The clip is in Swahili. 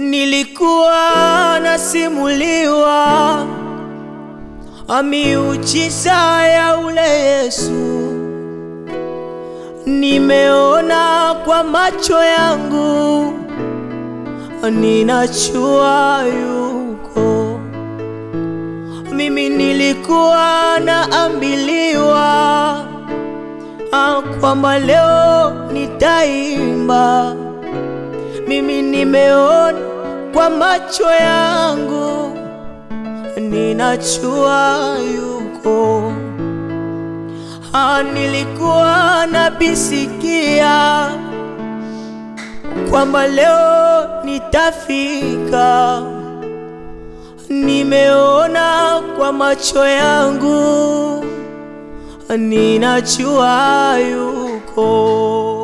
Nilikuwa nasimuliwa miujiza ya ule Yesu, nimeona kwa macho yangu, ninajua yuko. Mimi nilikuwa naambiliwa kwamba leo nitaimba. Mimi nimeona kwa macho yangu, ninajua yuko. Nilikuwa nabisikia kwamba leo nitafika. Nimeona kwa macho yangu, ninajua yuko.